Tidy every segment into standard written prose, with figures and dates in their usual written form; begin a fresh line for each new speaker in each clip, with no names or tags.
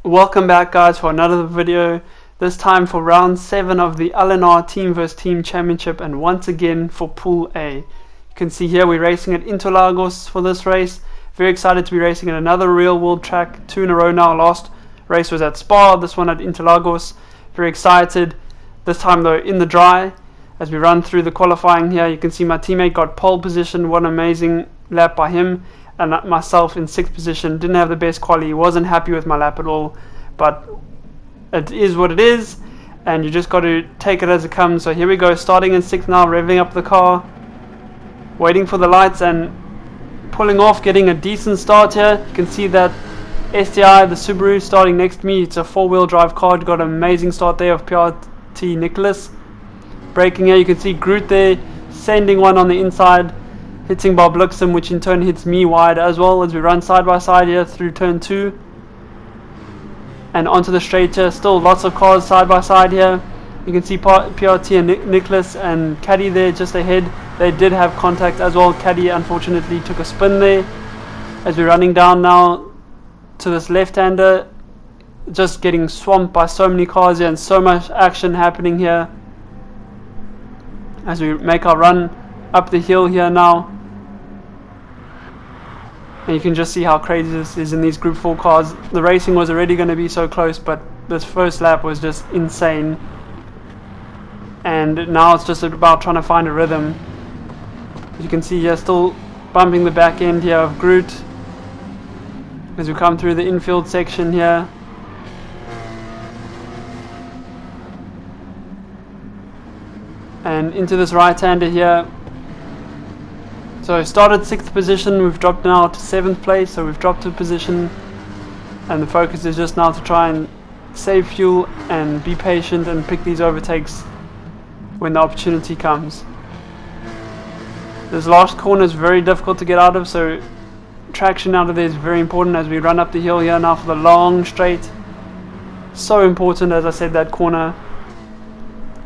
Welcome back, guys, for another video, this time for round 7 of the LNR Team vs Team Championship, and once again for Pool A. You can see here we're racing at Interlagos for this race. Very excited to be racing at another real world track, 2 in a row now. Last race was at Spa, this one at Interlagos. Very excited, this time though in the dry. As we run through the qualifying here, you can see my teammate got pole position, what an amazing lap by him. And myself in 6th position, didn't have the best quality, wasn't happy with my lap at all, but it is what it is, and you just got to take it as it comes. So here we go, starting in 6th now, revving up the car, waiting for the lights and pulling off, getting a decent start here. You can see that STI, the Subaru, starting next to me. It's a 4-wheel drive car, got an amazing start there of PRT Nicholas. Braking here, you can see Groot there, sending one on the inside, hitting Bob Luxem, which in turn hits me wide as well, as we run side by side here through turn 2 and onto the straight here. Still lots of cars side by side here. You can see PRT and Nicholas and Caddy there just ahead. They did have contact as well. Caddy unfortunately took a spin there. As we're running down now to this left-hander, just getting swamped by so many cars here and so much action happening here as we make our run up the hill here now. And you can just see how crazy this is in these Group 4 cars. The racing was already going to be so close, but this first lap was just insane. And now it's just about trying to find a rhythm. As you can see here, still bumping the back end here of Groot as we come through the infield section here. And into this right-hander here. So started 6th position, we've dropped now to 7th place, so we've dropped a position, and the focus is just now to try and save fuel and be patient and pick these overtakes when the opportunity comes. This last corner is very difficult to get out of, so traction out of there is very important as we run up the hill here now for the long straight. So important, as I said, that corner.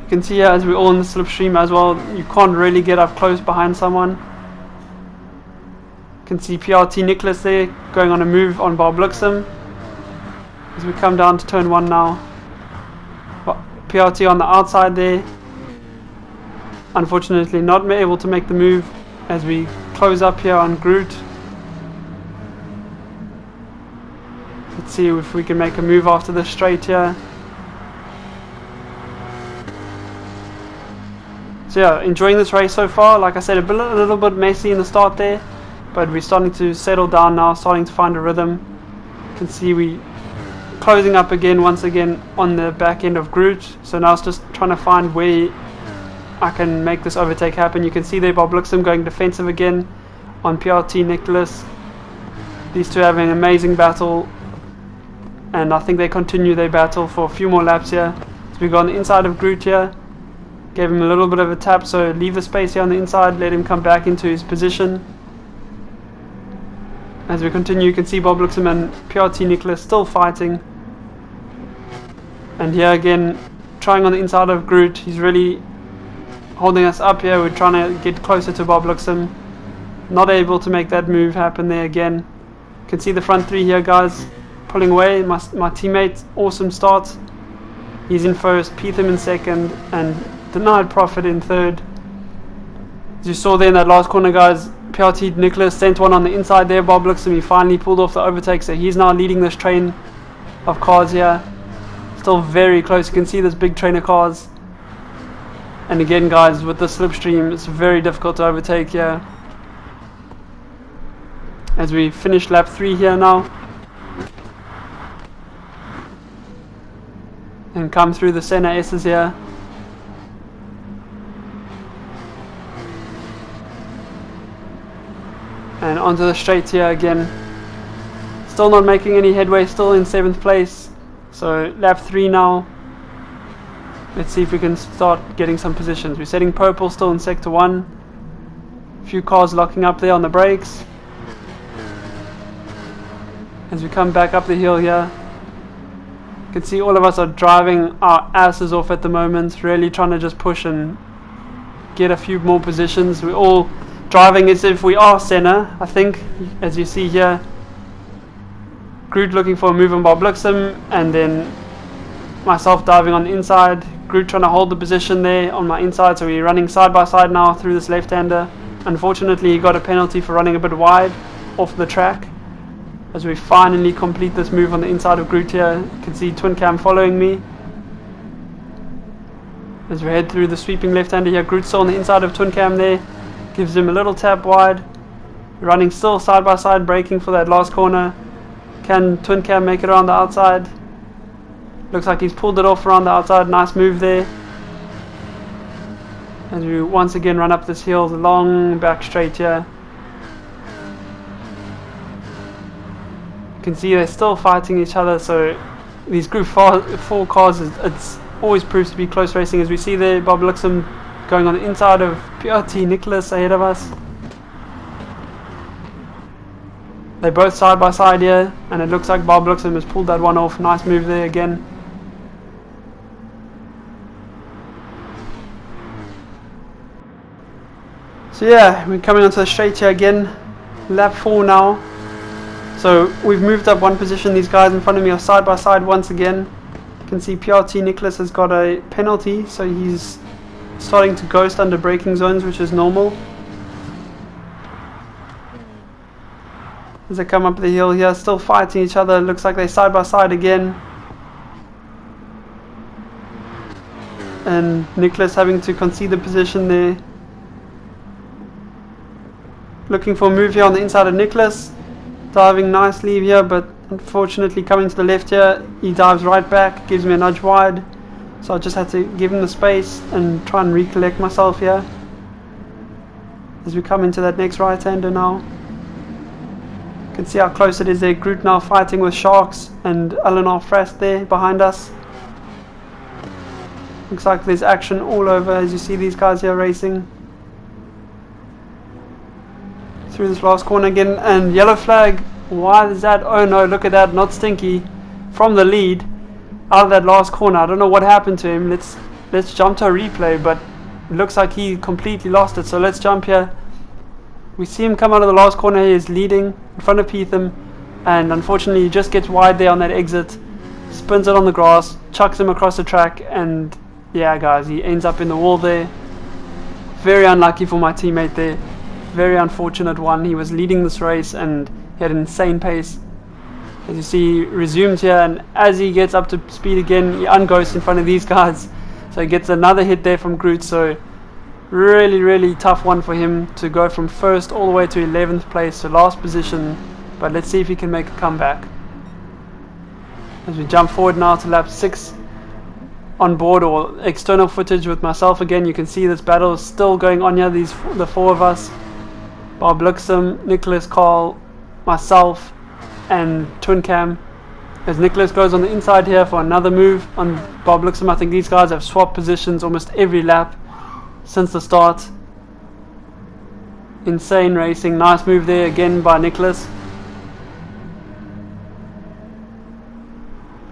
You can see here as we're all in the slipstream as well, you can't really get up close behind someone. You can see PRT Nicholas there going on a move on Bob Luxem as we come down to turn 1 now. PRT on the outside there, unfortunately not able to make the move as we close up here on Groot. Let's see if we can make a move after this straight here. So yeah, enjoying this race so far. Like I said, a little bit messy in the start there, but we're starting to settle down now, starting to find a rhythm. You can see we closing up again, once again on the back end of Groot. So now it's just trying to find where I can make this overtake happen. You can see there Bob Luxem going defensive again on PRT Nicholas. These two having an amazing battle, and I think they continue their battle for a few more laps here. So we go on the inside of Groot here. Gave him a little bit of a tap, so leave the space here on the inside, let him come back into his position. As we continue, you can see Bob Luxem and PRT Nicholas still fighting. And here again, trying on the inside of Groot. He's really holding us up here. We're trying to get closer to Bob Luxem. Not able to make that move happen there again. You can see the front 3 here, guys, pulling away. My teammate, awesome start. He's in first, Peetham in second, and Denied Profit in third. As you saw there in that last corner, guys, PRT Nicholas sent one on the inside there. Bob Luxem, he finally pulled off the overtake, so he's now leading this train of cars here. Still very close. You can see this big train of cars. And again, guys, with the slipstream, it's very difficult to overtake here. As we finish lap 3 here now, and come through the Senna S's here. And onto the straight here again. Still not making any headway, still in 7th place. So lap 3 now. Let's see if we can start getting some positions. We're setting purple still in sector 1. A few cars locking up there on the brakes. As we come back up the hill here, you can see all of us are driving our asses off at the moment, really trying to just push and get a few more positions. We're all driving as if we are Senna, I think, as you see here. Groot looking for a move on Bob Luxem, and then myself diving on the inside. Groot trying to hold the position there on my inside, so we're running side by side now through this left-hander. Unfortunately, he got a penalty for running a bit wide off the track. As we finally complete this move on the inside of Groot here, you can see Twin Cam following me. As we head through the sweeping left-hander here, Groot still on the inside of Twin Cam there. Gives him a little tap wide. Running still side by side, braking for that last corner. Can Twin Cam make it around the outside? Looks like he's pulled it off around the outside. Nice move there. As we once again run up this hill, long back straight here. You can see they're still fighting each other, so these Group 4 cars, it's always proves to be close racing. As we see there, Bob Luxem going on the inside of PRT Nicholas ahead of us. They're both side by side here, and it looks like Bob Luxem has pulled that one off. Nice move there again. So yeah, we're coming onto the straight here again. Lap 4 now. So we've moved up one position. These guys in front of me are side by side once again. You can see PRT Nicholas has got a penalty, so he's starting to ghost under braking zones, which is normal. As they come up the hill here, still fighting each other. Looks like they're side by side again. And Nicholas having to concede the position there. Looking for a move here on the inside of Nicholas. Diving nicely here, but unfortunately coming to the left here, he dives right back, gives me a nudge wide. So I just had to give him the space and try and recollect myself here. As we come into that next right-hander now. You can see how close it is there. Groot now fighting with Sharks and LNR Frast there behind us. Looks like there's action all over as you see these guys here racing. Through this last corner again, and yellow flag. Why is that? Oh no, look at that, not Stinky from the lead out of that last corner. I don't know what happened to him. Let's jump to a replay, but it looks like he completely lost it. So let's jump here. We see him come out of the last corner. He is leading in front of Peetham, and unfortunately he just gets wide there on that exit, spins it on the grass, chucks him across the track, and yeah guys, he ends up in the wall there. Very unlucky for my teammate there. Very unfortunate one. He was leading this race and he had an insane pace. As you see, he resumes here, and as he gets up to speed again, he unghosts in front of these guys. So he gets another hit there from Groot. So really tough one for him to go from first all the way to 11th place to last position. But let's see if he can make a comeback. As we jump forward now to lap 6 on board, or external footage with myself again, you can see this battle is still going on here. The 4 of us. Bob Luxem, Nicholas, Carl, myself, and Twin Cam. As Nicholas goes on the inside here for another move on Bob Luxem. I think these guys have swapped positions almost every lap since the start. Insane racing. Nice move there again by Nicholas.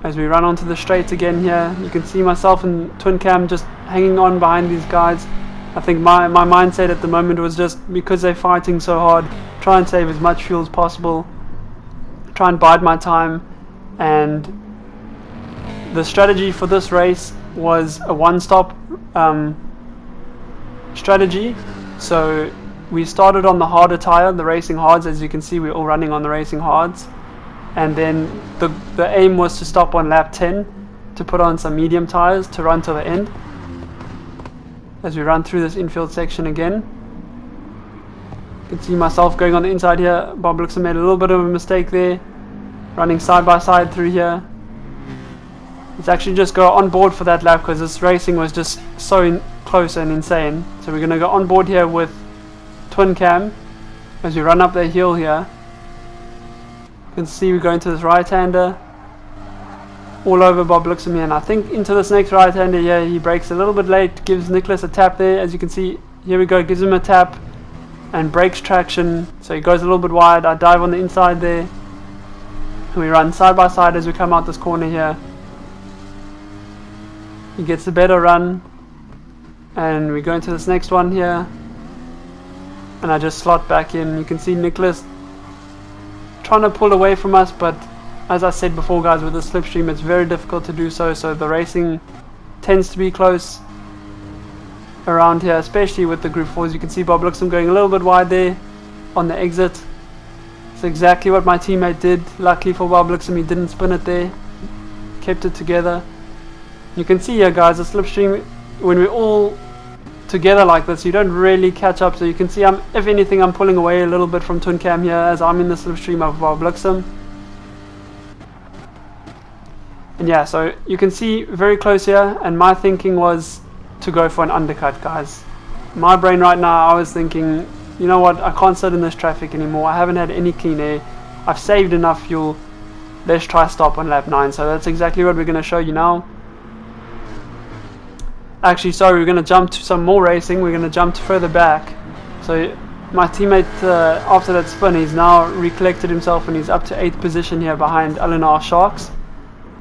As we run onto the straight again here, you can see myself and Twin Cam just hanging on behind these guys. I think my mindset at the moment was just, because they're fighting so hard, try and save as much fuel as possible, try and bide my time. And the strategy for this race was a one-stop strategy. So we started on the harder tire, the racing hards. As you can see, we're all running on the racing hards, and then the aim was to stop on lap 10 to put on some medium tires to run to the end. As we run through this infield section again, you can see myself going on the inside here. Bob Luxem made a little bit of a mistake there, running side by side through here. Let's actually just go on board for that lap, because this racing was just so close and insane. So we're going to go on board here with Twin Cam as we run up the hill here. You can see we're going to this right-hander all over Bob Luxem here, and I think into this next right-hander here. He brakes a little bit late, gives Nicholas a tap there. As you can see, here we go, gives him a tap and breaks traction, so he goes a little bit wide. I dive on the inside there, and we run side by side as we come out this corner here. He gets a better run, and we go into this next one here, and I just slot back in. You can see Nicholas trying to pull away from us, but as I said before, guys, with the slipstream, it's very difficult to do so. So the racing tends to be close around here, especially with the Group 4s. You can see Bob Luxem going a little bit wide there on the exit. It's exactly what my teammate did. Luckily for Bob Luxem, he didn't spin it there, kept it together. You can see here, guys, the slipstream, when we're all together like this, you don't really catch up. So you can see, if anything, I'm pulling away a little bit from Twin Cam here as I'm in the slipstream of Bob Luxem. And yeah, so you can see very close here, and my thinking was to go for an undercut, guys. My brain right now, I was thinking, you know what, I can't sit in this traffic anymore. I haven't had any clean air. I've saved enough fuel. Let's try stop on lap 9. So that's exactly what we're going to show you now. Actually, sorry, we're going to jump to some more racing. We're going to jump further back. So my teammate, after that spin, he's now recollected himself and he's up to 8th position here behind LNR Sharks.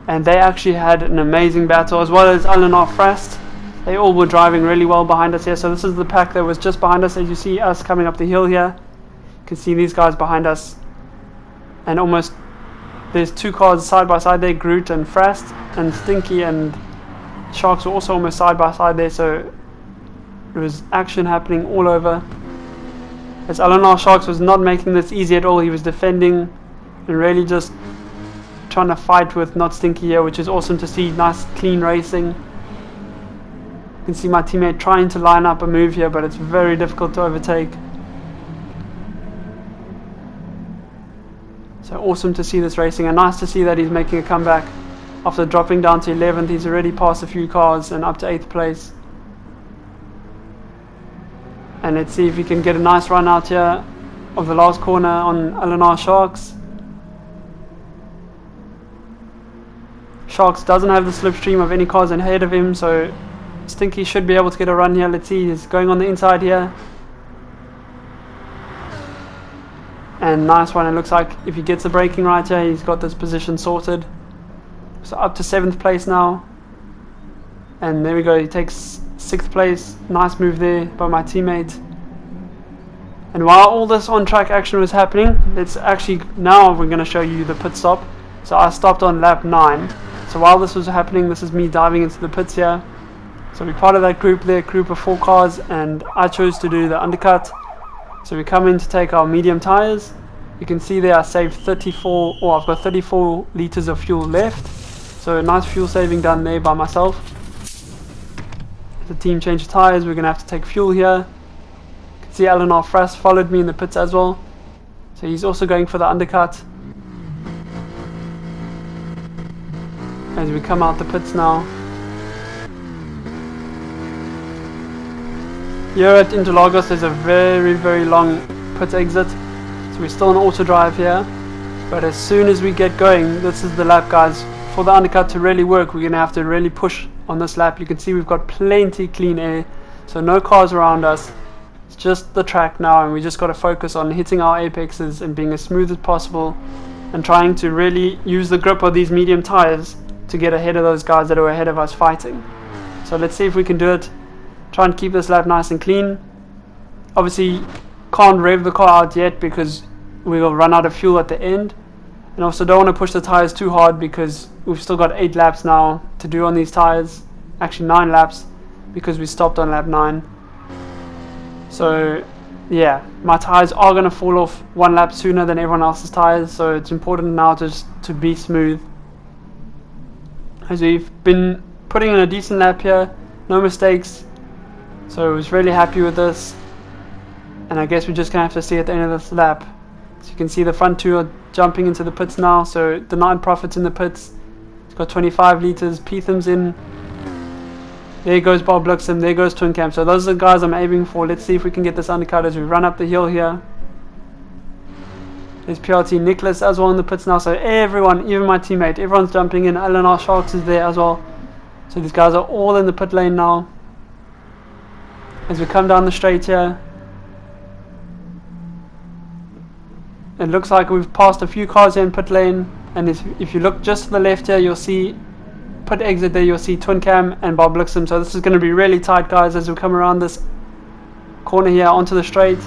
And they actually had an amazing battle, as well as LNR Frast. They all were driving really well behind us here. So this is the pack that was just behind us. As you see us coming up the hill here, you can see these guys behind us. And almost, there's 2 cars side by side there, Groot and Frast, and Stinky and Sharks were also almost side by side there. So there was action happening all over. As LNR Sharks was not making this easy at all. He was defending and really just trying to fight with Not Stinky here, which is awesome to see. Nice clean racing. You can see my teammate trying to line up a move here, but it's very difficult to overtake. So awesome to see this racing, and nice to see that he's making a comeback. After dropping down to 11th, he's already passed a few cars and up to 8th place. And let's see if he can get a nice run out here of the last corner on LNR Sharks. Sharks doesn't have the slipstream of any cars ahead of him, so Stinky should be able to get a run here. Let's see, he's going on the inside here. And nice one. It looks like if he gets the braking right here, he's got this position sorted. So up to 7th place now. And there we go, he takes 6th place. Nice move there by my teammate. And while all this on-track action was happening, let's actually, now we're going to show you the pit stop. So I stopped on lap 9. So while this was happening, this is me diving into the pits here. So we're part of that group there, group of 4 cars, and I chose to do the undercut. So we come in to take our medium tires. You can see there I saved 34, or I've got 34 liters of fuel left. So a nice fuel saving done there by myself. The team changed tires, we're going to have to take fuel here. You can see LNR Frast followed me in the pits as well. So he's also going for the undercut. As we come out the pits now. Here at Interlagos there's a very, very long pit exit. So we're still in auto drive here. But as soon as we get going, this is the lap, guys. For the undercut to really work, we're going to have to really push on this lap. You can see we've got plenty clean air. So no cars around us. It's just the track now, and we just got to focus on hitting our apexes and being as smooth as possible. And trying to really use the grip of these medium tires to get ahead of those guys that are ahead of us fighting. So let's see if we can do it. Try and keep this lap nice and clean. Obviously can't rev the car out yet because we will run out of fuel at the end. And also don't want to push the tires too hard because we've still got 8 laps now to do on these tires. Actually 9 laps because we stopped on lap 9. So yeah, my tires are going to fall off 1 lap sooner than everyone else's tires. So it's important now just to be smooth. As we've been putting in a decent lap here, no mistakes, so I was really happy with this, and I guess we're just going to have to see at the end of this lap. So you can see the front 2 are jumping into the pits now, so the 9 Prophet's in the pits, it's got 25 litres, Peatham's in, there goes Bob Luxem, there goes Twin Cam, so those are the guys I'm aiming for. Let's see if we can get this undercut as we run up the hill here. There's PRT Nicholas as well in the pits now, so everyone, even my teammate, everyone's jumping in. LNR Sharks is there as well. So these guys are all in the pit lane now. As we come down the straight here, it looks like we've passed a few cars here in pit lane, and if you look just to the left here, you'll see pit exit there, you'll see Twin Cam and Bob Luxem. So this is going to be really tight, guys, as we come around this corner here onto the straight.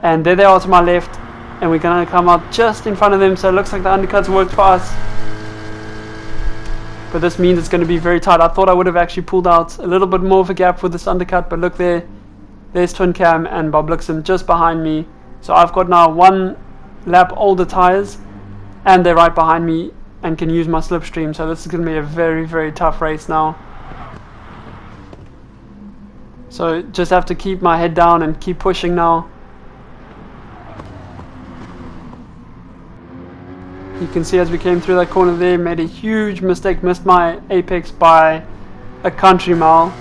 And there they are to my left. and we're going to come out just in front of them, so it looks like the undercuts worked for us. But this means it's going to be very tight. I thought I would have actually pulled out a little bit more of a gap with this undercut, but look there, there's Twin Cam and Bob Lixom just behind me. So I've got now 1 lap older tyres, and they're right behind me and can use my slipstream. So this is going to be a very, very tough race now. So just have to keep my head down and keep pushing now. You can see as we came through that corner there, made a huge mistake, missed my apex by a country mile,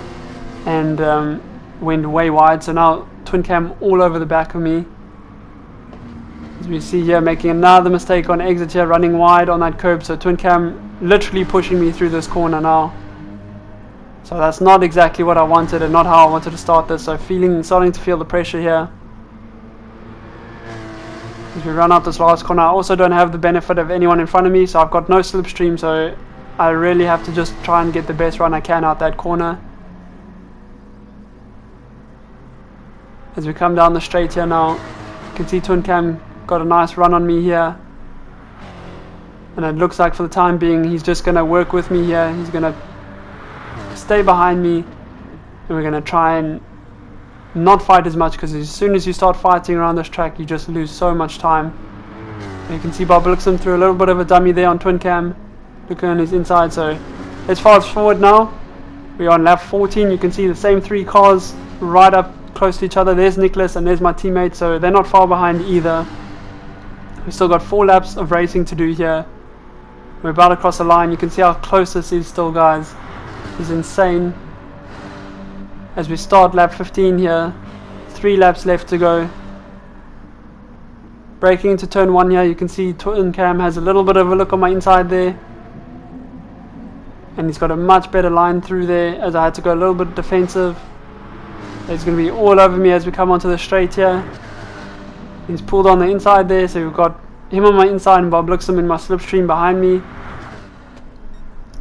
and went way wide. So now Twin Cam all over the back of me. As we see here, making another mistake on exit here, running wide on that curb. So Twin Cam literally pushing me through this corner now. So that's not exactly what I wanted and not how I wanted to start this. So starting to feel the pressure here. As we run out this last corner, I also don't have the benefit of anyone in front of me, so I've got no slipstream, so I really have to just try and get the best run I can out that corner. As we come down the straight here now, you can see Twin Cam got a nice run on me here. And it looks like for the time being, he's just going to work with me here. He's going to stay behind me, and we're going to try and not fight as much, because as soon as you start fighting around this track, you just lose so much time. And you can see Bob Lixom threw a little bit of a dummy there on Twin Cam, looking on his inside. So let's fast forward now. We're on lap 14. You can see the same 3 cars right up close to each other. There's Nicholas and there's my teammate, so they're not far behind either. We've still got 4 laps of racing to do here. We're about to cross the line. You can see how close this is still, guys. It's insane. As we start lap 15 here, 3 laps left to go. Braking into turn 1 here, you can see Twin Cam has a little bit of a look on my inside there, and he's got a much better line through there, as I had to go a little bit defensive. He's going to be all over me as we come onto the straight here. He's pulled on the inside there, so we've got him on my inside and Bob Lixom in my slipstream behind me.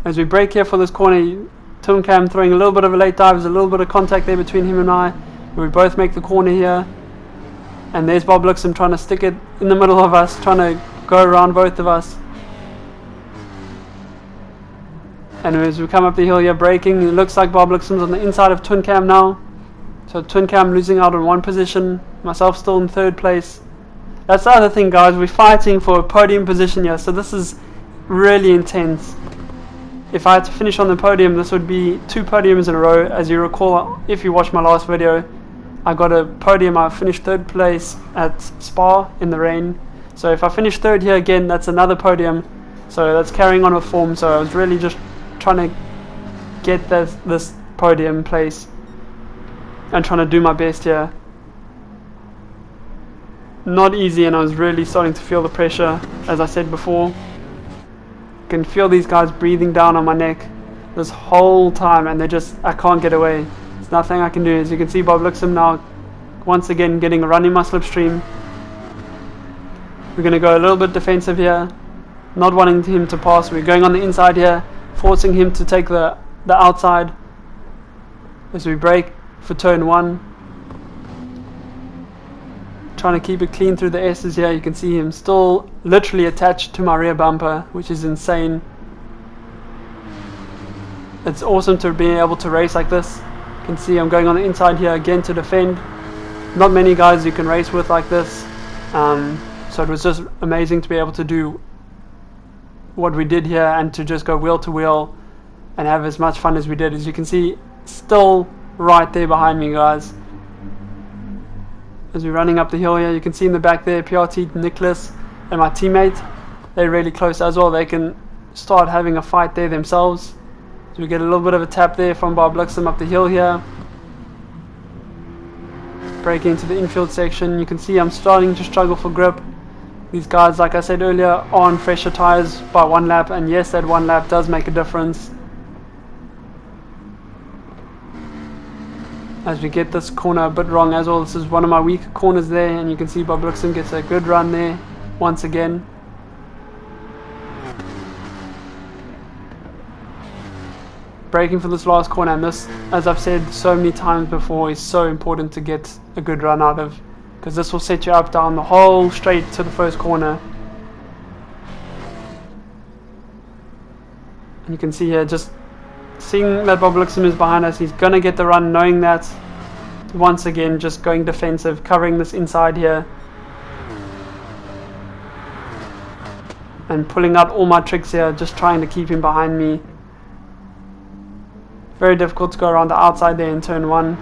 As we brake here for this corner, Twin Cam throwing a little bit of a late dive. There's a little bit of contact there between him and I. We both make the corner here. And there's Bob Lixom trying to stick it in the middle of us, trying to go around both of us. And as we come up the hill here, braking, it looks like Bob Lixom's on the inside of Twin Cam now. So Twin Cam losing out on 1 position, myself still in 3rd place. That's the other thing, guys, we're fighting for a podium position here, so this is really intense. If I had to finish on the podium, this would be 2 podiums in a row. As you recall, if you watched my last video, I got a podium. I finished 3rd place at Spa in the rain. So if I finish 3rd here again, that's another podium. So that's carrying on with form. So I was really just trying to get this podium place and trying to do my best here. Not easy, and I was really starting to feel the pressure, as I said before. Can feel these guys breathing down on my neck this whole time, and I can't get away. There's nothing I can do. As you can see, Bob Lixom now once again getting a run in my slipstream. We're going to go a little bit defensive here, not wanting him to pass. We're going on the inside here, forcing him to take the outside as we brake for turn 1. Trying to keep it clean through the S's here. You can see him still literally attached to my rear bumper, which is insane. It's awesome to be able to race like this. You can see I'm going on the inside here again to defend. Not many guys you can race with like this, so it was just amazing to be able to do what we did here and to just go wheel to wheel and have as much fun as we did. As you can see, still right there behind me, guys. As we're running up the hill here, you can see in the back there, PRT, Nicholas, and my teammate. They're really close as well. They can start having a fight there themselves. So we get a little bit of a tap there from Bob Lixom up the hill here. Braking into the infield section. You can see I'm starting to struggle for grip. These guys, like I said earlier, are on fresher tires by 1 lap, and yes, that 1 lap does make a difference. As we get this corner a bit wrong as well. This is one of my weaker corners there, and you can see Bob Lixom gets a good run there once again. Braking for this last corner, and this, as I've said so many times before, is so important to get a good run out of. because this will set you up down the whole straight to the first corner. And you can see here, just seeing that Bob Luxem is behind us, he's going to get the run, knowing that. Once again, just going defensive, covering this inside here. And pulling out all my tricks here, just trying to keep him behind me. Very difficult to go around the outside there in turn 1.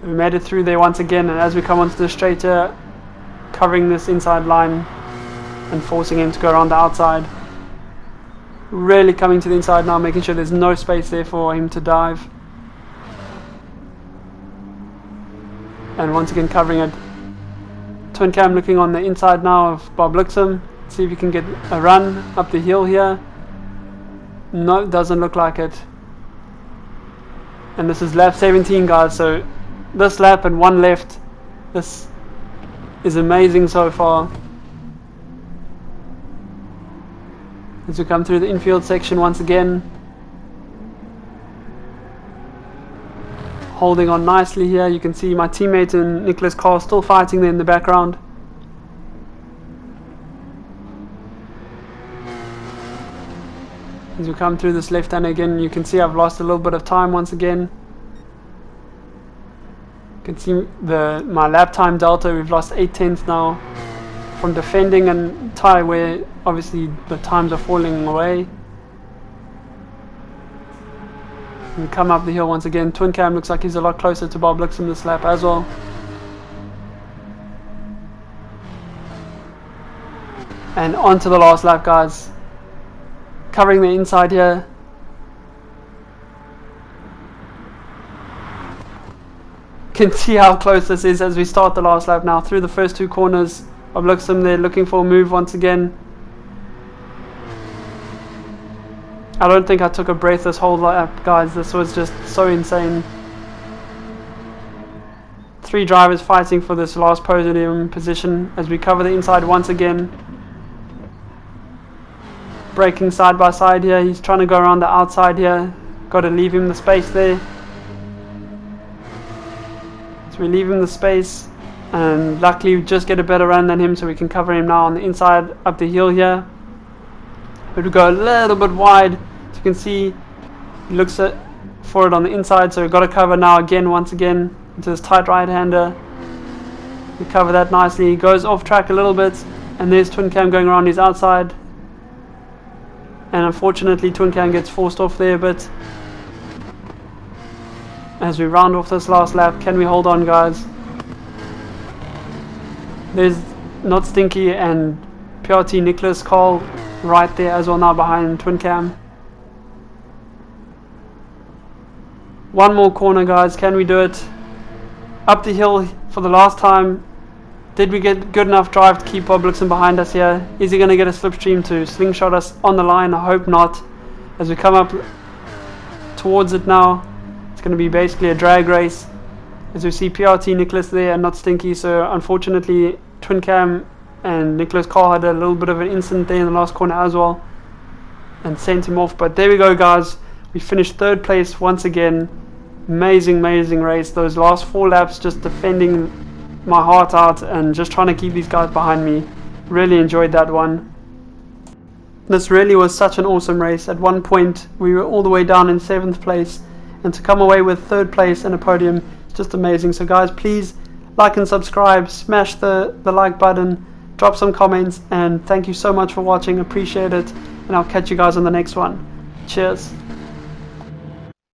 So we made it through there once again, and as we come onto the straight here, covering this inside line and forcing him to go around the outside. Really coming to the inside now, making sure there's no space there for him to dive. And once again covering it. Twin cam looking on the inside now of Bob Luxem. See if you can get a run up the hill here. No, it doesn't look like it. And this is lap 17, guys, so this lap and 1 left. This is amazing so far. As we come through the infield section once again, holding on nicely here. You can see my teammate and Nicholas Carr still fighting there in the background. As we come through this left hand again, you can see I've lost a little bit of time once again. You can see my lap time delta, we've lost 8/10 now from defending and tie, where obviously the times are falling away. We come up the hill once again. Twin cam looks like he's a lot closer to Bob Luxem this lap as well. And on to the last lap, guys. Covering the inside here. Can see how close this is as we start the last lap now. Through the first 2 corners. Bob Luxem there looking for a move once again. I don't think I took a breath this whole lap, guys. This was just so insane. 3 drivers fighting for this last podium position as we cover the inside once again. Braking side by side here. He's trying to go around the outside here. Got to leave him the space there. So we leave him the space. And luckily we just get a better run than him, so we can cover him now on the inside up the hill here. But we go a little bit wide. As you can see, he looks for it on the inside, so we've got to cover now again, once again, into this tight right hander. We cover that nicely. He goes off track a little bit, and there's Twin Cam going around his outside. And unfortunately Twin Cam gets forced off there a bit. As we round off this last lap, can we hold on, guys? There's Not Stinky and PRT Nicholas Carl right there as well now behind Twin Cam. One more corner, guys. Can we do it? Up the hill for the last time. Did we get good enough drive to keep Bob Luxem behind us here? Is he going to get a slipstream to slingshot us on the line? I hope not. As we come up towards it now, it's going to be basically a drag race. As we see PRT Nicholas there and Not Stinky, so unfortunately Twin Cam and Nicholas Carl had a little bit of an incident there in the last corner as well and sent him off. But there we go, guys. We finished 3rd place once again. Amazing race. Those last 4 laps just defending my heart out and just trying to keep these guys behind me. Really enjoyed that one. This really was such an awesome race. At one point we were all the way down in 7th place, and to come away with 3rd place and a podium, just amazing. So guys, please like and subscribe, smash the like button, drop some comments, and thank you so much for watching. Appreciate it, and I'll catch you guys on the next one. Cheers.